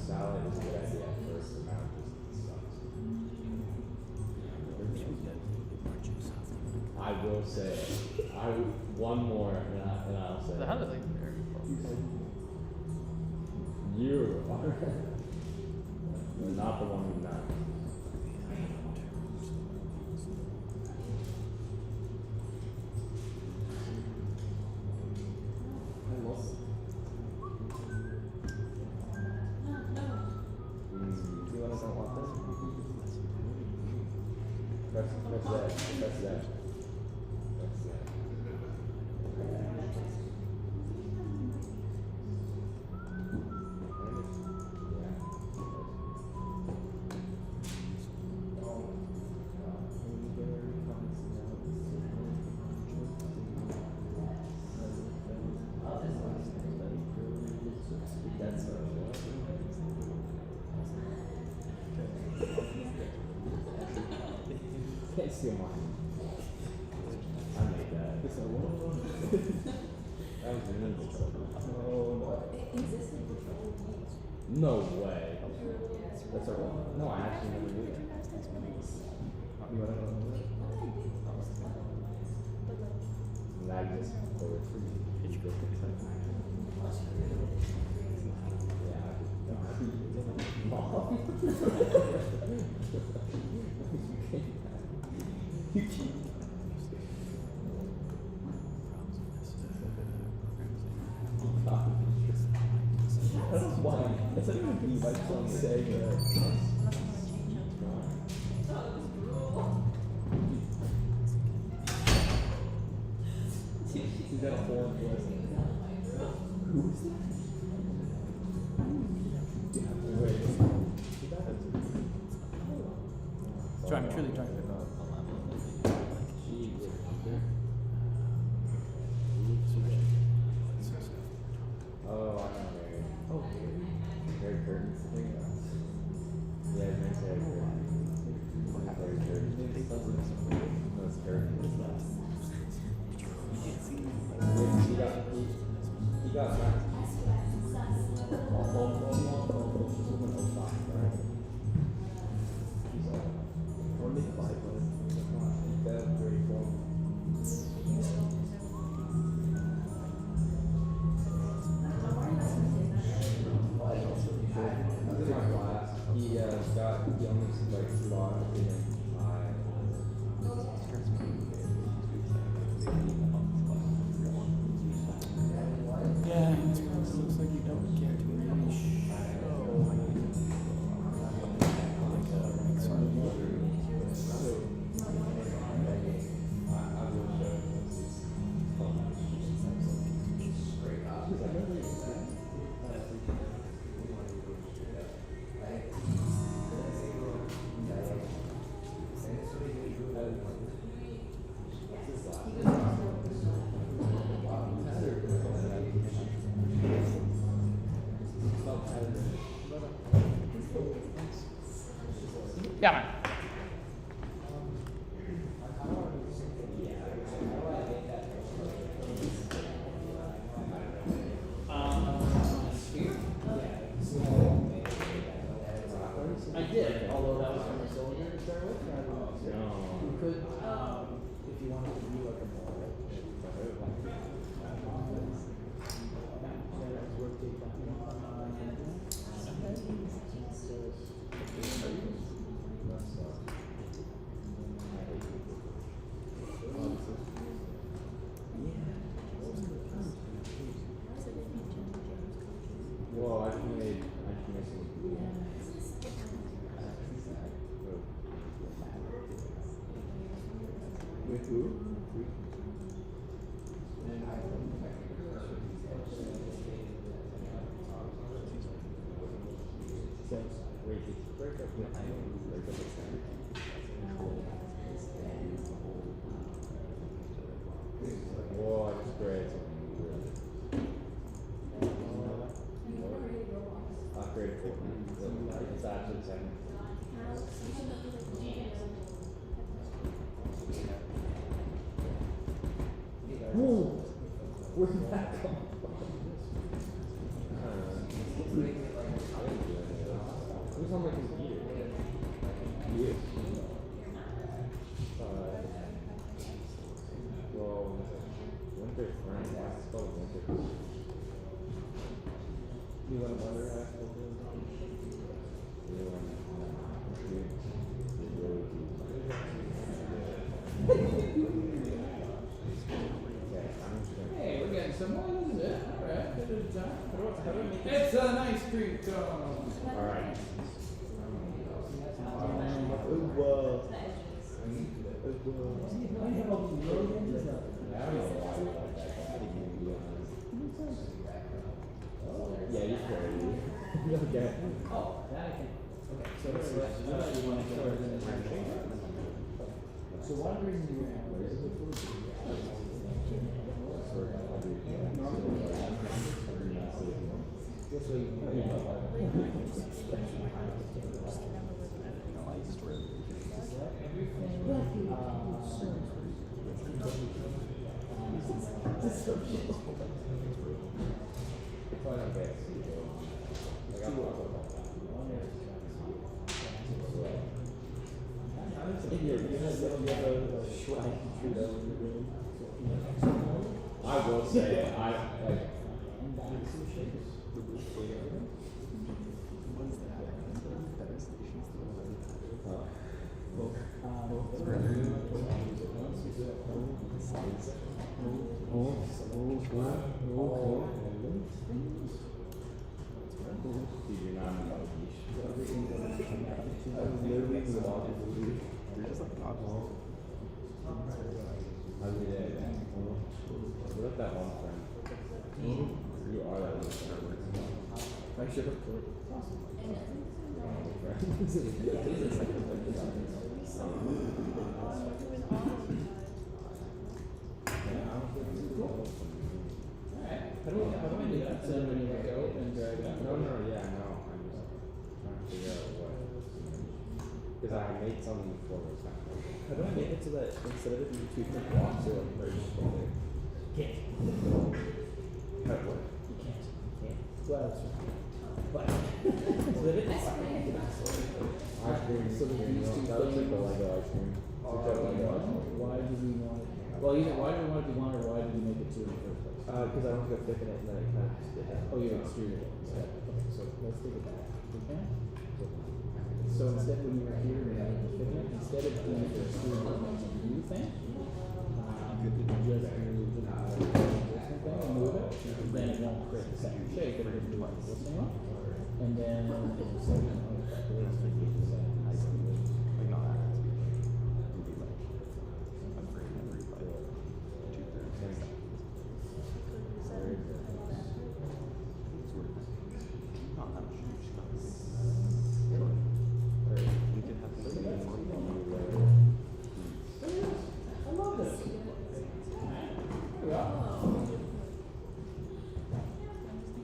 S3: Salad is a good idea at first, but now it just sucks. I will say, one more, and I'll say.
S5: How did they compare?
S3: You are not the one who's not. I love it. You want to don't want this? That's that. That's that. That's that. Can't steal mine. I made that. That was an insult. No way. That's a one. No, I actually never knew that. You want to know? Now just for Why? It's not even me, my son's saying it. He's got a foreign voice. Who's that? Wait.
S2: I'm truly trying to.
S3: Oh, I know Mary. Oh, Mary Curtin's thing. Yeah, Mary Curtin. Mary Curtin. No, it's Curtin. He got back. Only 5 minutes. That's very cool. He only like logged in
S2: Yeah, it looks like you don't get to really show Yeah, man.
S1: I did, although that was from a cylinder to start with. You could, if you wanted to do like a ball.
S3: Well, I can make some. With who? Wait, it's break up with break up with Whoa, I just created something weird. I created Fortnite. It's actually second. Whoa! Where did that come from? Who's on my computer? You. Well, Winter Friend. Why is it called Winter? You want to wonder how it's called?
S1: Hey, we're getting somewhere, isn't it? Alright, good time. It's a nice treat,
S3: Alright. Yeah, you're crazy. Okay.
S1: Oh, that I can. Okay, so you want to start So one reason you have
S3: You have a shrine to that. I will say, I like. Dude, you're not in what if that one friend? You are that one friend. I should have put
S1: How do I do that? Send when you let go and drag that?
S3: No, yeah, no. I'm just trying to figure out what. Because I made something before this time.
S1: How do I make it so that instead of it being two different blocks, they're like merged together? Can't.
S3: How it work?
S1: You can't. Well, that's right. But so that it's
S3: Ice cream.
S1: so that these two
S3: That looks like the
S1: things.
S3: Lego ice cream.
S1: Why did we want it? Well, either why do we want it to be one, or why did we make it two in the first place?
S3: Because I want to go thick in it and then it kind of just did that.
S1: Oh, you extruded it instead. Okay, so let's take it back. Okay. So instead, when you were here, we had the thickness. Instead of doing it extruded new thing, you could just move the existing thing and move it. Then it won't create the second shape, but it'll do it this thing up. And then it'll say, you know, the way it's going to be the same.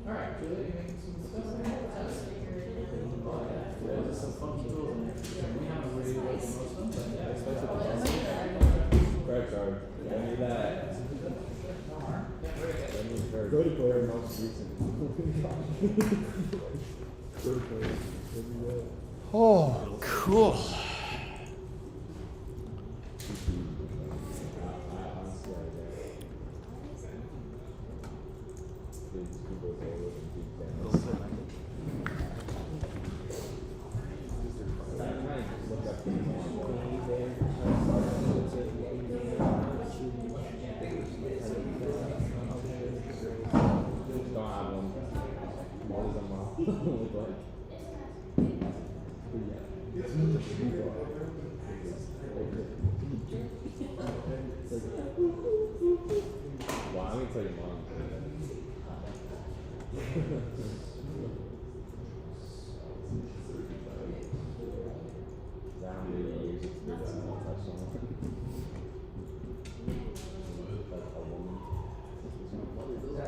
S1: Alright, Julie, you making some stuff? There's some funky tools in there. We haven't really worked on most of them, but yeah, especially
S3: Credit card. I need that. I need her.
S1: Go to player.
S3: Most recent.
S1: Go to player.
S2: Oh, cool.
S3: Wow, I'm gonna tell your mom. How many years it's been since I touched someone? Like a woman. Yeah, I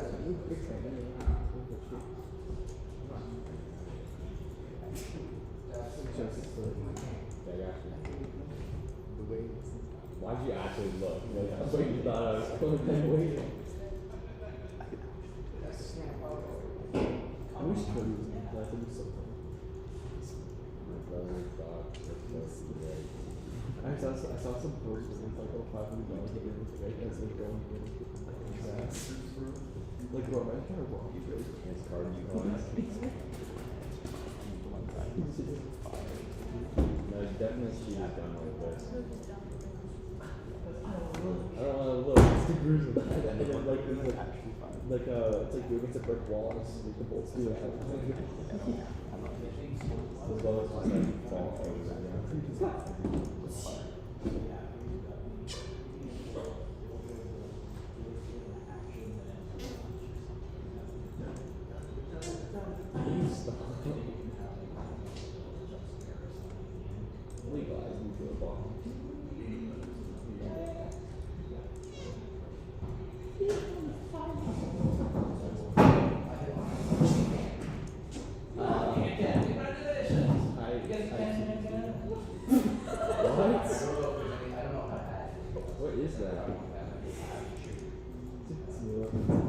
S3: got you. Why'd you actually look? Like, I thought you thought I was going that way.
S1: I wish Cody was in that. That'd be so fun.
S3: My brother thought it was today.
S1: I saw some posts where it's like, oh, $500 to get into it. That's like going to get like, bro, I'm kind of wrong.
S3: His card you call it. No, it's definitely she was done like this. I don't know, look, it's the gruesome. And then like there's like it's like you're against a brick wall and it's like the bolts do it. As well as just like fall over. Legalize me to a bomb. What is that?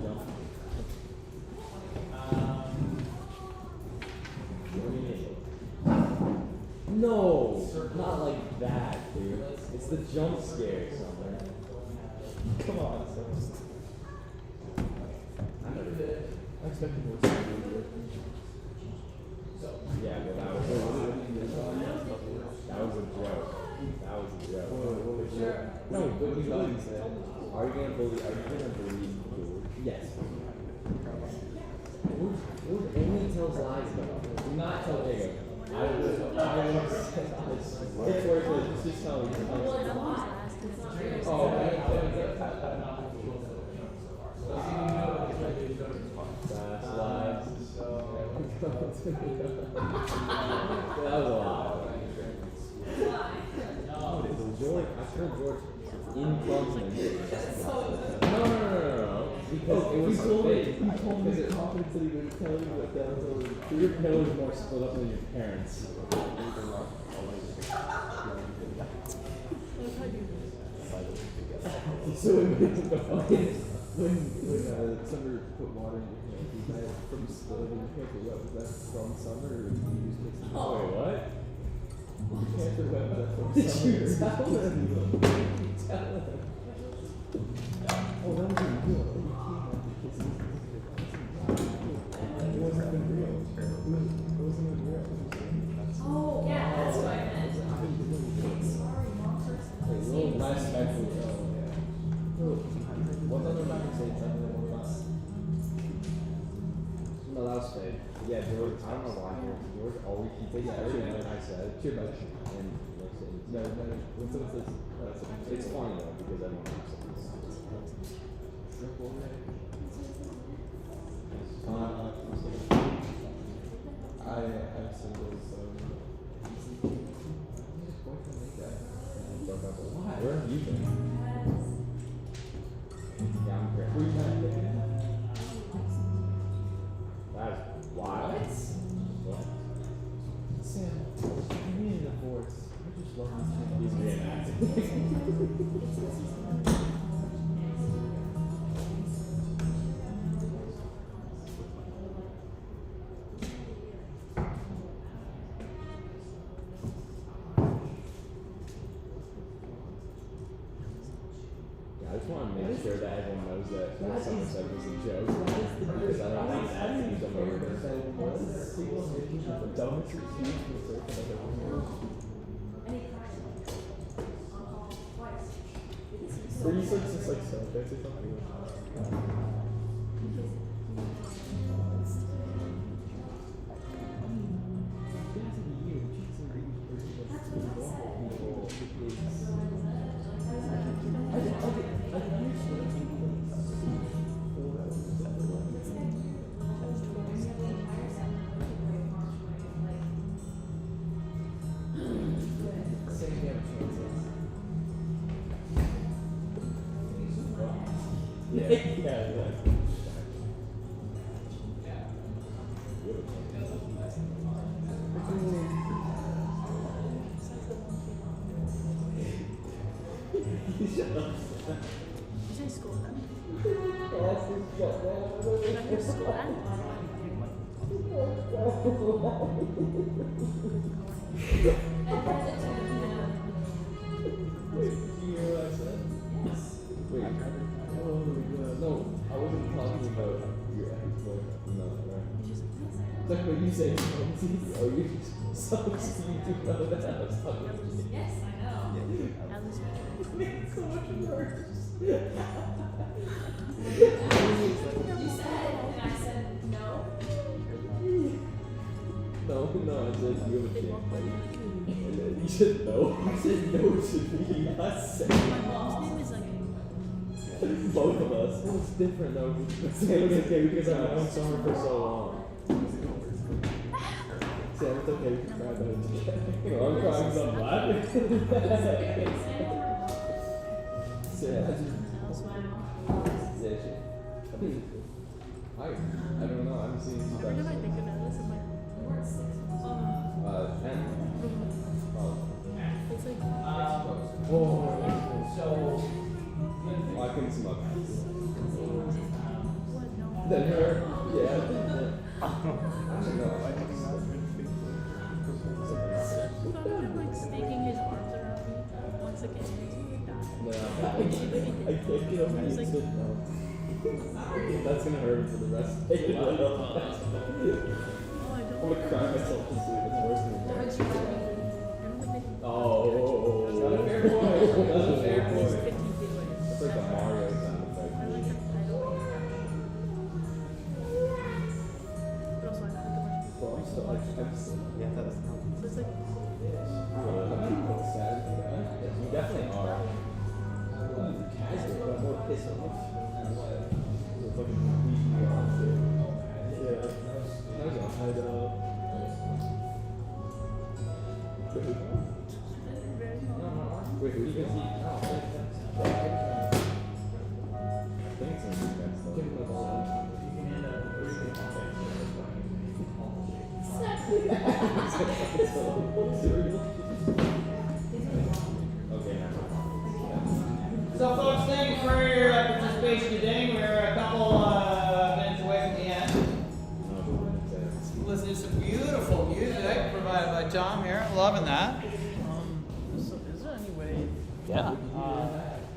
S3: Jump. No, not like that, dude. It's the jump scare somewhere. Come on,
S1: I expected more stuff.
S3: Yeah, but that was a joke. That was a joke.
S1: No, but you know what he said.
S3: Are you gonna believe George? Yes. George only tells lies though. Do not tell Diego. I was it's worth it. Just tell me. Oh, that's lies. That was a lie. George, I told George in Clemson. No. Because it was fake.
S1: He told me the confidence that he would tell you what that was.
S3: Your pillow is more split up than your parents.
S1: So when Summer put water in your hand, was that from spilling in your hand? Or what was that from Summer? Or did you use this?
S3: Wait, what?
S1: You can't remember that from
S3: Did
S1: Summer.
S3: you tell him?
S1: Tell him. Oh, that was real. You came after kissing. It wasn't even real. It wasn't even real.
S7: Oh, yeah, that's what I meant.
S1: Sorry, mom.
S3: A little less special.
S1: What other man say something that was not?
S3: No, that was fake. Yeah, George, I don't know why. George always keeps taking everything that I said.
S1: Cheer buddy.
S3: And looks at it.
S1: No. When someone says,
S3: It's funny though, because everyone laughs at this.
S1: I have singles, so.
S3: Why? Where have you been? Yeah, I'm great.
S1: Were you not picking?
S3: That's wild. What?
S1: Sam, you need a divorce. I just love you.
S3: He's reenacting. I just want to make sure that everyone knows that what someone said was a joke. Because I don't think that seems a little bit.
S1: The dumbest excuse for surfing I've ever heard. Were you just like so that's or something?
S4: You say school then? Not your school end.
S1: Wait, do you hear what I said? Wait, oh my god, no, I wasn't talking about your ex-boyfriend.
S3: No, right?
S1: Like when you say oh, you so you do know that I was talking about you.
S7: Yes, I know.
S4: At least
S1: It makes so much worse.
S7: You said, and I said no.
S1: No, I said you have a chance, buddy. And then you said no. You said no to me, not say.
S4: my mom's name is like
S1: Both of us. Well, it's different though. Sam, it's okay because I've known Summer for so long. Sam, it's okay. We can cry about it together.
S3: No, I'm crying because I'm laughing.
S1: Sam,
S7: That's why I'm
S1: yeah, she, I don't know. I haven't seen you
S4: every time I think about this, I'm like,
S3: 10. Oh.
S4: it's like
S1: whoa.
S3: Oh, I couldn't see my pants.
S4: what? No.
S1: Then her, yeah.
S3: I don't know.
S4: Thought of him like snaking his arms around me once again. Like that.
S1: No, I can't get over
S4: I was
S1: you
S4: like,
S1: said no.
S3: That's gonna hurt for the rest of your life.
S4: Oh, I don't.
S3: I'm gonna cry myself to sleep. It's worse than
S4: How'd
S3: that.
S4: you do? I don't think they.
S3: Oh.
S1: Got a fair boy. Got a fair boy.
S4: It's 50 giveaways.
S3: That's like the Mario sound
S4: I
S3: effect.
S4: like the title. But also, I like the bunch of
S3: Bro, I'm still like, I'm still.
S6: Yeah, that was
S4: people. So it's like,
S3: I'm sad. You definitely are. But more pissed off. It's fucking beating me off. Yeah. I was gonna hide up. Wait, who do you guys eat? I think it's in the defense Okay, never mind.
S2: So, folks, thank you for your participation today. We're a couple minutes away from the end. Listen to some beautiful music provided by Tom here. Loving that.
S5: So is there any way
S2: Yeah.
S5: to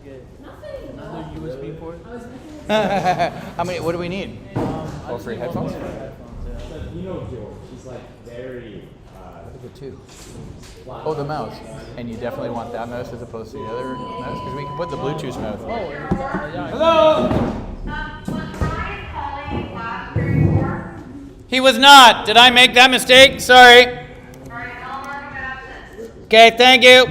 S5: get another USB port?
S2: How many? What do we need?
S5: I
S2: Oh,
S5: just
S2: for
S5: need
S2: headphones?
S5: one more headphones, yeah.
S3: You know George, he's like very,
S2: The two. Oh, the mouse. And you definitely want that mouse as opposed to the other mouse because we can put the Bluetooth mouse.
S5: Yeah.
S2: Hello. He was not. Did I make that mistake? Sorry. Okay, thank you.